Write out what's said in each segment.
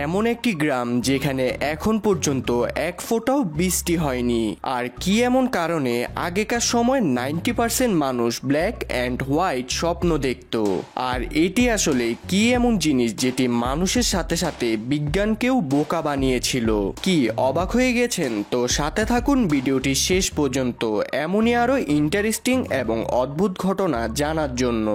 এমন একটি গ্রাম যেখানে এখন পর্যন্ত এক ফোঁটাও বৃষ্টি হয়নি। আর কি এমন কারণে আগেকার সময় 90% মানুষ ব্ল্যাক অ্যান্ড হোয়াইট স্বপ্ন দেখত। আর এটি আসলে কি এমন জিনিস যেটি মানুষের সাথে সাথে বিজ্ঞানকেও বোকা বানিয়েছিল? কি অবাক হয়ে গেছেন? তো সাথে থাকুন ভিডিওটি শেষ পর্যন্ত এমনই আরো ইন্টারেস্টিং এবং অদ্ভুত ঘটনা জানার জন্য।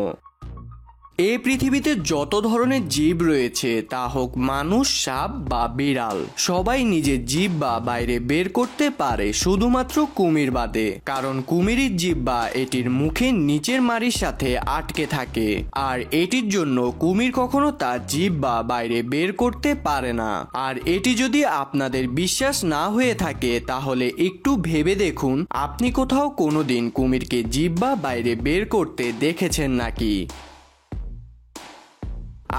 এই পৃথিবীতে যত ধরনের জীব রয়েছে, তা হোক মানুষ, সাপ বা বিড়াল, সবাই নিজের জিহ্বা বাইরে বের করতে পারে, শুধুমাত্র কুমির বাদে। কারণ কুমিরের জিহ্বা এটির মুখের নিচের মাড়ির সাথে আটকে থাকে, আর এটির জন্য কুমির কখনো তার জিহ্বা বাইরে বের করতে পারে না। আর এটি যদি আপনাদের বিশ্বাস না হয়ে থাকে, তাহলে একটু ভেবে দেখুন, আপনি কোথাও কোনোদিন কুমিরকে জিহ্বা বাইরে বের করতে দেখেছেন নাকি?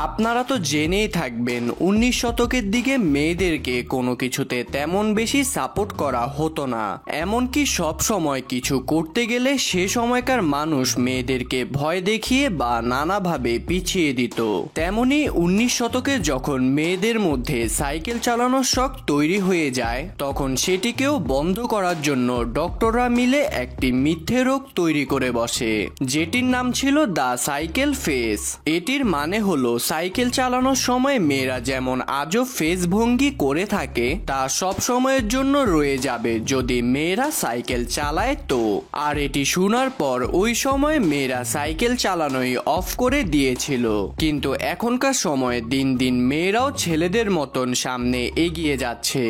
আপনারা তো জেনেই থাকবেন 19 শতকের দিকে মেয়েদেরকে কোনো কিছুতে তেমন বেশি সাপোর্ট করা হতো না। এমনকি সব সময় কিছু করতে গেলে সে সময়কার মানুষ মেয়েদেরকে ভয় দেখিয়ে বা নানাভাবে পিছিয়ে দিত। তেমনি 19 শতকে যখন মেয়েদের মধ্যে সাইকেল চালানোর শখ তৈরি হয়ে যায়, তখন সেটিকেও বন্ধ করার জন্য ডক্টররা মিলে একটি মিথ্যে রোগ তৈরি করে বসে, যেটির নাম ছিল দ্য সাইকেল ফেস। এটির মানে হলো সাইকেল চালানোর সময় মেয়েরা যেমন আজব ফেস ভঙ্গি করে থাকে, তা সব সময়ের জন্য রয়ে যাবে যদি মেয়েরা সাইকেল চালায় তো। আর এটি শোনার পর ওই সময় মেয়েরা সাইকেল চালানোই অফ করে দিয়েছিল। কিন্তু এখনকার সময়ে দিন দিন মেয়েরাও ছেলেদের মতন সামনে এগিয়ে যাচ্ছে।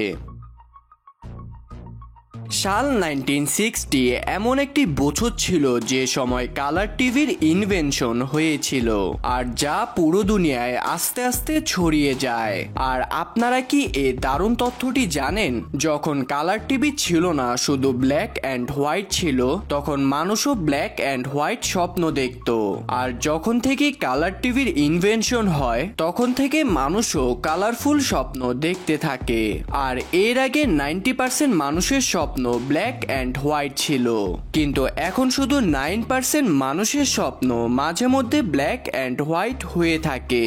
সাল 1960 এমন একটি বছর ছিল যে সময় কালার টিভির ইনভেনশন হয়েছিল, আর যা পুরো দুনিয়ায় আস্তে আস্তে ছড়িয়ে যায়। আর আপনারা কি এই দারুণ তথ্যটি জানেন? যখন কালার টিভি ছিল না, শুধু ব্ল্যাক অ্যান্ড হোয়াইট ছিল, তখন মানুষও ব্ল্যাক অ্যান্ড হোয়াইট স্বপ্ন দেখত। আর যখন থেকে কালার টিভির ইনভেনশন হয়, তখন থেকে মানুষও কালারফুল স্বপ্ন দেখতে থাকে। আর এর আগে 90% মানুষের স্বপ্ন ব্ল্যাক অ্যান্ড হোয়াইট ছিল, কিন্তু এখন শুধু 9% মানুষের স্বপ্ন মাঝে মধ্যে ব্ল্যাক অ্যান্ড হোয়াইট হয়ে থাকে।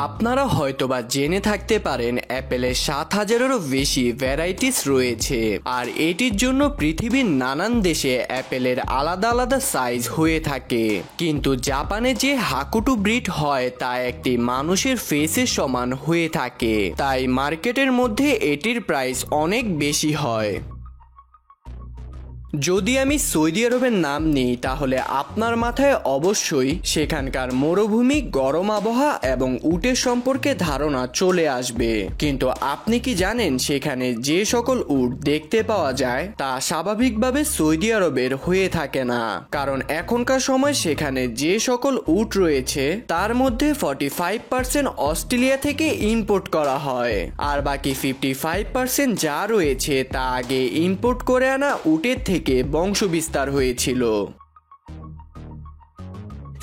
আপনারা হয়তোবা জেনে থাকতে পারেন অ্যাপেলের 7000-এরও বেশি ভ্যারাইটিস রয়েছে, আর এটির জন্য পৃথিবীর নানান দেশে অ্যাপেলের আলাদা আলাদা সাইজ হয়ে থাকে। কিন্তু জাপানে যে হাকুটু ব্রিড হয়, তা একটি মানুষের ফেসের সমান হয়ে থাকে, তাই মার্কেটের মধ্যে এটির প্রাইস অনেক বেশি হয়। যদি আমি সৌদি আরবের নাম নিই, তাহলে আপনার মাথায় অবশ্যই সেখানকার মরুভূমি, গরম আবহাওয়া এবং উটের সম্পর্কে ধারণা চলে আসবে। কিন্তু আপনি কি জানেন সেখানে যে সকল উট দেখতে পাওয়া যায়, তা স্বাভাবিকভাবে সৌদি আরবের হয়ে থাকে না। কারণ এখনকার সময় সেখানে যে সকল উট রয়েছে, তার মধ্যে 45% অস্ট্রেলিয়া থেকে ইম্পোর্ট করা হয়, আর বাকি 55% যা রয়েছে তা আগে ইম্পোর্ট করে আনা উটের থেকে বংশ বিস্তার হয়েছিল।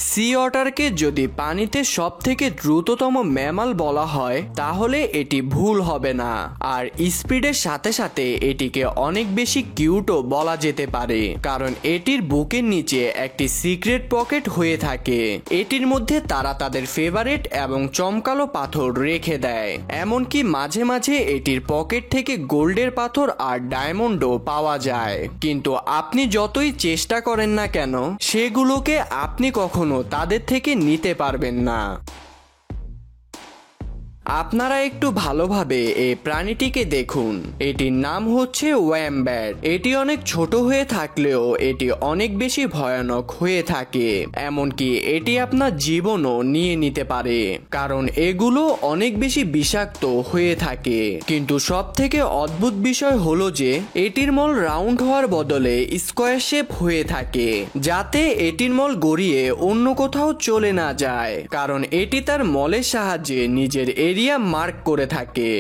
সি অটারকে যদি পানিতে সব থেকে দ্রুততম ম্যামাল বলা হয়, তাহলে এটি ভুল হবে না। আর স্পিডের সাথে সাথে এটিকে অনেক বেশি কিউটও বলা যেতে পারে, কারণ এটির বুকের নিচে একটি সিক্রেট পকেট হয়ে থাকে। এটির মধ্যে তারা তাদের ফেভারিট এবং চমকালো পাথর রেখে দেয়। এমনকি মাঝে মাঝে এটির পকেট থেকে গোল্ডের পাথর আর ডায়মন্ডও পাওয়া যায়। কিন্তু আপনি যতই চেষ্টা করেন না কেন, সেগুলোকে আপনি কখনো তাদের থেকে নিতে পারবেন না। আপনারা একটু ভালোভাবে এই প্রাণীটিকে দেখুন। এটির নাম হচ্ছে ওয়াম্ব্যাট। এটি অনেক ছোট হয়ে থাকলেও এটি অনেক বেশি ভয়ানক হয়ে থাকে। এমনকি এটি আপনার জীবনও নিয়ে নিতে পারে, কারণ এগুলো অনেক বেশি বিষাক্ত হয়ে থাকে। কিন্তু সব থেকে অদ্ভুত বিষয় হলো যে এটির মল রাউন্ড হওয়ার বদলে স্কোয়ার শেপ হয়ে থাকে, যাতে এটির মল গড়িয়ে অন্য কোথাও চলে না যায়, কারণ এটি তার মলের সাহায্যে নিজের এরিয়া মার্ক করে থাকে।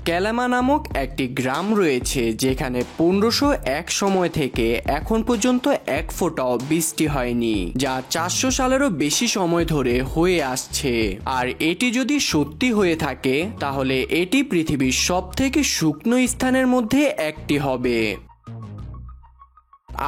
ক্যালামা নামক একটি গ্রাম রয়েছে, যেখানে 1501 সময় থেকে এখন পর্যন্ত এক ফোঁটাও বৃষ্টি হয়নি, যা 400 সালেরও বেশি সময় ধরে হয়ে আসছে। আর এটি যদি সত্যি হয়ে থাকে, তাহলে এটি পৃথিবীর সব থেকে শুকনো স্থানের মধ্যে একটি হবে।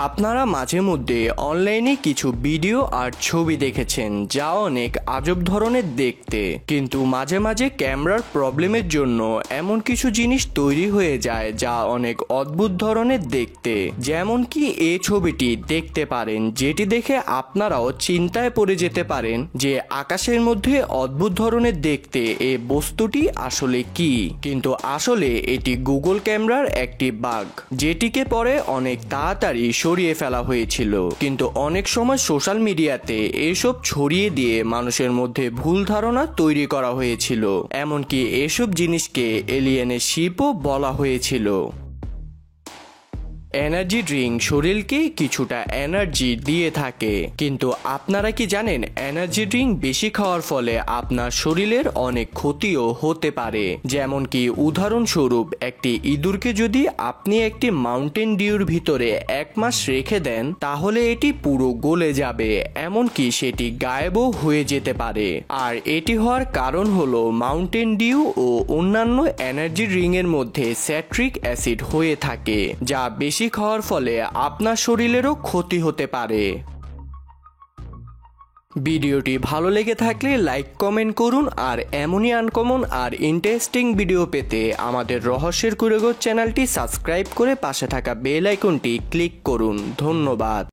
আপনারা মাঝে মধ্যে অনলাইনে কিছু ভিডিও আর ছবি দেখেছেন যা অনেক আজব ধরনের দেখতে, কিন্তু মাঝে মাঝে ক্যামেরার প্রবলেমের জন্য এমন কিছু জিনিস তৈরি হয়ে যায় যা অনেক অদ্ভুত ধরনের দেখতে। যেমন কি এই ছবিটি দেখতে পারেন, যেটি দেখে আপনারাও চিন্তায় পড়ে যেতে পারেন যে আকাশের মধ্যে অদ্ভুত ধরনের দেখতে এই বস্তুটি আসলে কি। কিন্তু আসলে এটি গুগল ক্যামেরার একটি বাগ, যেটিকে পরে অনেক তাড়াতাড়ি সরিয়ে ফেলা হয়েছিল। কিন্তু অনেক সময় সোশ্যাল মিডিয়াতে এসব ছড়িয়ে দিয়ে মানুষের মধ্যে ভুল ধারণা তৈরি করা হয়েছিল, এমনকি এসব জিনিসকে এলিয়েনের শিপও বলা হয়েছিল। এনার্জি ড্রিঙ্ক শরীরকে কিছুটা এনার্জি দিয়ে থাকে, কিন্তু আপনারা কি জানেন এনার্জি ড্রিঙ্ক বেশি খাওয়ার ফলে আপনার শরীরের অনেক ক্ষতিও হতে পারে। যেমন কি উদাহরণস্বরূপ, একটি ইঁদুরকে যদি আপনি একটি মাউন্টেন ডিউর ভিতরে 1 মাস রেখে দেন তাহলে এটি পুরো গলে যাবে, এমনকি সেটি গায়েবও হয়ে যেতে পারে। আর এটি হওয়ার কারণ হলো মাউন্টেন ডিউ ও অন্যান্য এনার্জি ড্রিঙ্কের মধ্যে স্যাট্রিক অ্যাসিড হয়ে থাকে, যা বেশি খাওয়ার ফলে আপনার শরীরেরও ক্ষতি হতে পারে। ভিডিওটি ভালো লেগে থাকলে লাইক কমেন্ট করুন, আর এমনই আনকমন আর ইন্টারেস্টিং ভিডিও পেতে আমাদের রহস্যের কুড়েঘর চ্যানেলটি সাবস্ক্রাইব করে পাশে থাকা বেল আইকনটি ক্লিক করুন। ধন্যবাদ।